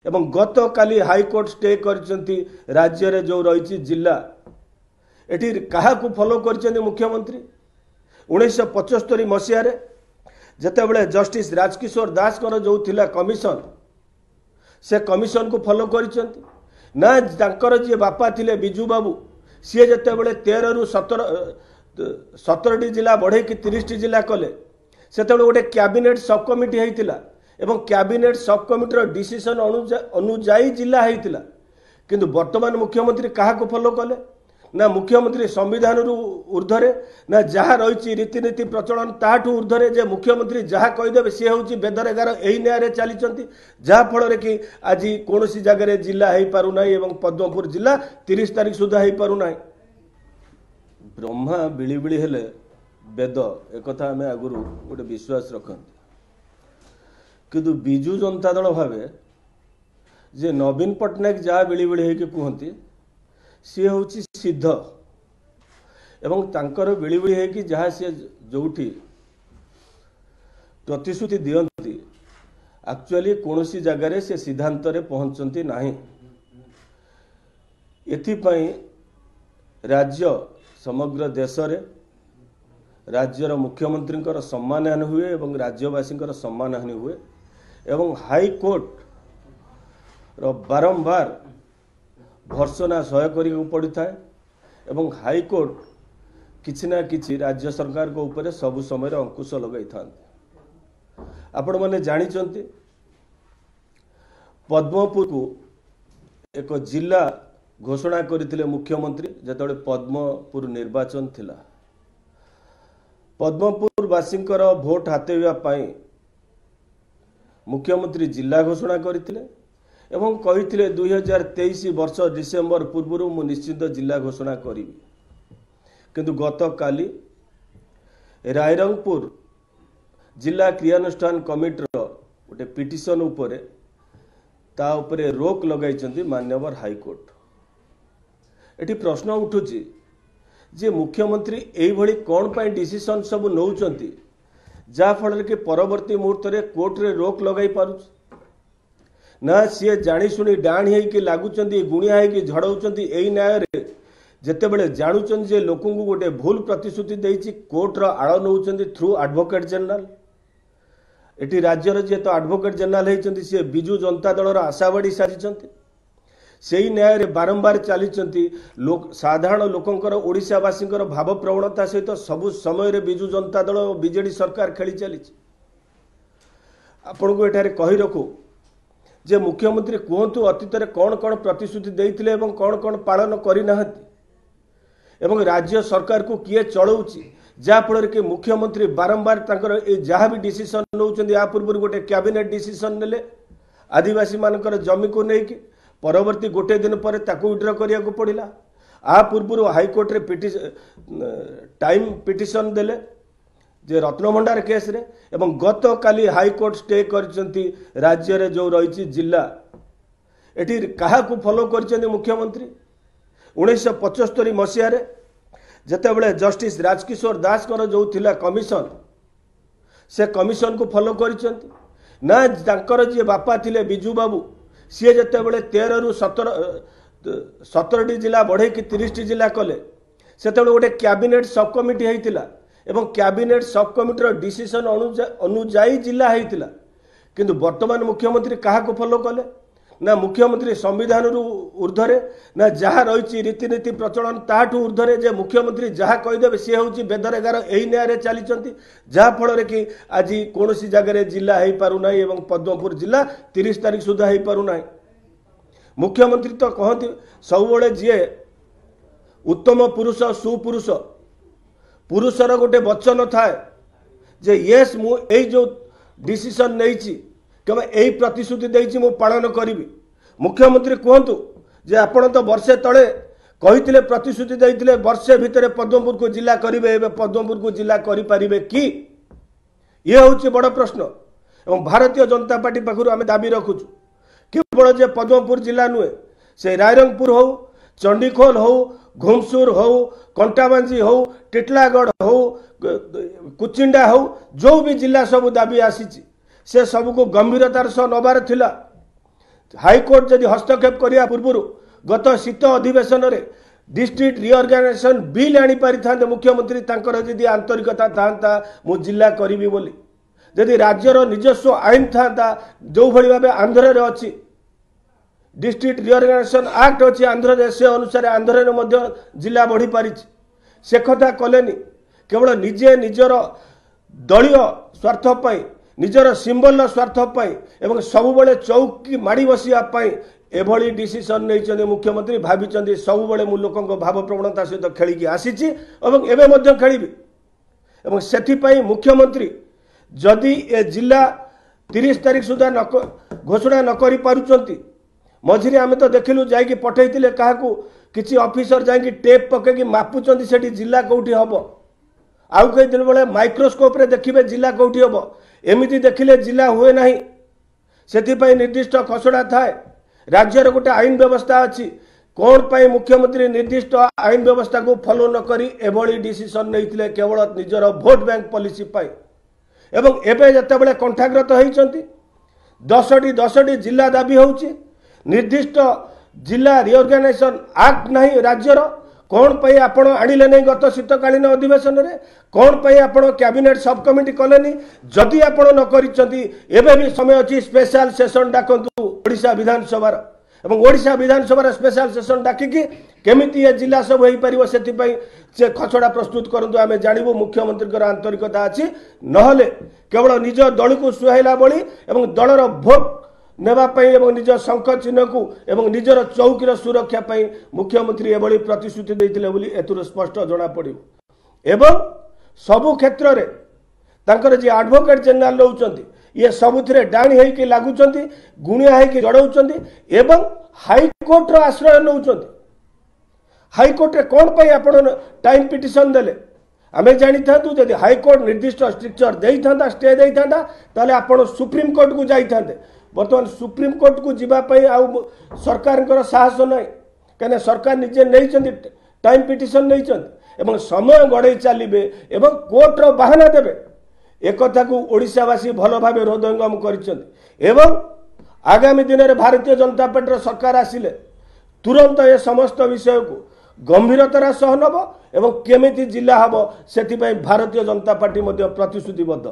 एवं गत काली high court stay करचंती राज्य रे जो रही जिला एटी कहा फॉलो कर मुख्यमंत्री 1975 मसीह जितेबले जस्टिस राजकिशोर दास जो थिला कमिशन से कमिशन को फॉलो कर ना जी बापा थिले बिजू बाबू सी जितेबले 13 रु 17 जिला बढ़े कि 30 जिला कले से गोटे कैबिनेट सब कमिटी होता एवं कैबिनेट सब कमिटर डिसीजन अनुजाई जिला होता किंतु वर्तमान मुख्यमंत्री क्या फॉलो कले ना मुख्यमंत्री संविधान ऊर्धरे ना जहाँ रही रीतिनीति प्रचलन ताठू ऊर्धरे जे मुख्यमंत्री जहाँ कहीदेवे सी हूँ बेदरेगार यही न्याय चली जहाँफल कि आज कौन सी जगह जिला हो पारना एवं पद्मपुर जिला 30 तारीख सुधा हो पारना ब्रह्मा बिड़ी बिड़ी हेले वेद एक आम आगुरी गोटे विश्वास रखते किंतु विजु जनता दल भावे जे नवीन पट्टनायक जहाँ बिड़ी बिड़ी होगी कहती सी हूँ सिद्ध एवं तांकर बिड़ी बिड़ी होगी जहाँ सी जो प्रतिश्रुति दियंती एक्चुअली कौन सी जगार से सिद्धांत पहुंचती नहीं एथिपाई राज्य समग्र देश रे राज्यर मुख्यमंत्री सम्मान हानि हुए एवं राज्यवासी सम्मान हानि हुए एवं हाईकोर्ट बारंबार भर्सना सह्य करने पड़ी था एवं हाईकोर्ट किसी ना किसी राज्य सरकार को ऊपर सब समय अंकुश लगे था आपण मैंने जानी पद्मपुर को एक जिला घोषणा करते मुख्यमंत्री जिते पद्मपुर निर्वाचन थिला पद्मपुरवासी भोट हाथेवाई मुख्यमंत्री जिला घोषणा करते एवं कही 2023 वर्ष डिसेम्बर पूर्व मु निश्चित जिला घोषणा करी किंतु गत काली रायरंगपुर जिला क्रियानुष्ठान कमिटर गोटे पिटिशन उपरे ता उपरे रोक लगाई मान्यवर हाईकोर्ट एटी प्रश्न उठुची जे मुख्यमंत्री यही कौन पाई डिसीजन सब नौचंती जाफल कि परवर्ती मुहूर्त रे कोर्ट रे रोक लगाई पारुछ ना सी जानी शुणी डाणी होगी लगुंच गुणिया होगी झड़ाऊँ यही न्याय जिते बड़े जानूँ जे लोक गोटे भूल प्रतिश्रुति देती कोर्टर आड़ नौ थ्रू एडवोकेट जनरल एटी राज्यर जी तो एडवोकेट जनरल होती सी विजु जनता दलर आशावाड़ी सारी से ही न्याय रे बारंबार चली साधारण लोकंकर ओडिशावासी भाव प्रवणता सहित सबु समय रे विजु जनता दल और बीजेडी सरकार खेली चली आपण को एठारे कही रखू जे मुख्यमंत्री कहतु अतीत कौन कौन प्रतिश्रुति देते एवं कौन कौन पालन करना एवं राज्य सरकार को किए चलाऊँच जहाँफल कि मुख्यमंत्री बारंबार जहाँ भी डिसीजन नौ या पूर्व गोटे कैबिनेट डिसीजन नेले आदिवासी मानकर जमी को लेकिन परवर्ती गोटे दिन पर विड्र करने को पड़ा आ पूर्व हाईकोर्ट रे टाइम पिटिशन देले जे रत्नभंडार केस रे एवं गत काली हाईकोर्ट स्टे करचंती राज्य रे जो रही जिला एटी कहा फॉलो कर मुख्यमंत्री 1975 मसीह जितेबले जस्टिस राजकिशोर दास जो थिला कमिशन से कमिशन को फॉलो कर ना जी बापा थिले बिजू बाबू सी जितेबले 13 रु 17 जिला बढ़े कि 30 जिला कले से गोटे कैबिनेट सब कमिटी होता एवं कैबिनेट सब कमिटर डिसीजन अनुजाई जिला होता किंतु वर्तमान मुख्यमंत्री क्या फॉलो कले ना मुख्यमंत्री संविधान ऊर्धरे ना जहाँ रही रीतिनीति प्रचलन ताठू ऊर्धरे जे मुख्यमंत्री जहाँ कहीदेवे सी हूँ बेदरेगार यही न्याय चली जहाँफल कि आज कौन सी जगह जिला हो पारना एवं पद्मपुर जिला 30 तारीख सुधा हो पारना मुख्यमंत्री तो कहती सब जी उत्तम पुरुष सुपुरुष पुरुषर गोटे वचन थाए जे येस मु एई जो डिसीजन नहीं केवल यही प्रतिश्रुति देती मु पालन करी मुख्यमंत्री कहतु जे आपण तो वर्षे तले कही प्रतिश्रुति देते वर्षे भितर पद्मपुर को जिला करेंगे पद्मपुर को जिला करें कि ये हूँ बड़ प्रश्न और भारतीय जनता पार्टी पाखु आम दाबी रखुचु केवल जे पद्मपुर जिला नुहे से रायरंगपुर हो चंडीखोल हो घुमसुर हो कंटाबांजी हो टिटलागढ़ हो कुचिंडा हो जो भी जिला सब दाबी आसी से सबको गंभीरतार सह नबार थिला हाईकोर्ट जदि हस्तक्षेप करिया पूर्व गत शीत अधिवेशन रे डिस्ट्रिक्ट रिअर्गानाइजेशन बिल आनी पारि था मुख्यमंत्री तांकर जदि आंतरिकता था मु जिला करी बोली जदि राज्यर निजस्व आईन था जो भली भाव आंध्र रे अच्छी डिस्ट्रिक्ट रिअर्गानाइजेशन एक्ट अच्छी आंध्र से अनुसार आंध्र में जिला बढ़ी पारि से कथा कलेनी केवल निजे निजर दलीय स्वार्थ पाई निजर सिंबल स्वार्थ पाई एवं सबुबले चौकी माड़ी बसिया एभली डिसीजन नहीं मुख्यमंत्री भावी सबुबले मु लोक भाव प्रवणता सहित खेलिकी आसी और एवं खेली से मुख्यमंत्री जदि ए जिला 30 तारीख सुधा घोषणा न करि पारुचंती मझिरे आमे तो देखिलु जाइकी पठेइतिले काहाकू किछि ऑफिसर जाइकी टेप पकेकी मापुचंती सेठी जिला कोठी हबो आउ कई दिन बेले माइक्रोस्कोप रे देखिबे जिला कोठी हबो एमिति देखिले जिला हुए नाही सेथिपई निर्दिष्ट खसड़ा थाए राज्यर गोटे आईन व्यवस्था अच्छी कौन पाई मुख्यमंत्री निर्दिष्ट आईन व्यवस्था को फॉलो न करी एभली डिसीजन नहीं केवल निजर भोट बैंक पॉलिसी पाई एवं एबे जतेबेले कंठाग्रत होइचंती 10टी जिला दाबी होउची निर्दिष्ट जिला रिअर्गानाइजेशन एक्ट नहीं राज्यर कौन पाई आपण आनिले नहीं गत शीतकालीन अधिवेशन रे कौन पाई आपण कैबिनेट सब कमिटी कलेनी जदि आपण न करिचंती एबे भी समय अछि स्पेशल सेशन डाकंतु ओडिशा विधानसभा एवं ओडिशा विधानसभा स्पेशल सेशन डाकिकी केमिति ए जिला सब होई परिबो सेति से खसड़ा प्रस्तुत करंतु आमे जानिबो मुख्यमंत्री आंतरिकता अछि नहले केवल निज दल को सुहाइला बळी एवं दलर भोट नेबापाई एवं निज शंख चिन्ह को एवं निजर चौकीर सुरक्षा पाई मुख्यमंत्री एभली प्रतिश्रुति देइतिले बोली एतुर स्पष्ट जना पड़िबो एवं सबु क्षेत्र रे तांकर जे एडवोकेट जनरल रहउचंती ये सबुथिरे डाणी हेकी लागुचंती गुणिया हेकी जड़ाउचंती एवं हाईकोर्ट रो आश्रय नउचंती हाईकोर्ट रे कोन पाई आपण टाइम पिटिशन देले आमे जानि थांतु जदि हाईकोर्ट निर्दिष्ट स्ट्रक्चर देई थांता स्टे देई थांता ताले आपण सुप्रीम कोर्ट को जाई थांते बर्तमान सुप्रीम कोर्ट को जीवा पाई आउ सरकार साहस नहीं कहीं सरकार निजे नहीं टाइम पिटिशन नहीं एवं समय गड़े चलिए एवं कोर्ट रो बाहाना देवे एक कथा को ओडिशावासी भल भाव हृदयंगम कर आगामी दिन में भारतीय जनता पार्टी सरकार आसिले तुरंत ए समस्त विषय को गंभीरतार सह नब एवं केमिति जिला हम से भारतीय जनता पार्टी प्रतिश्रुतिबद्ध।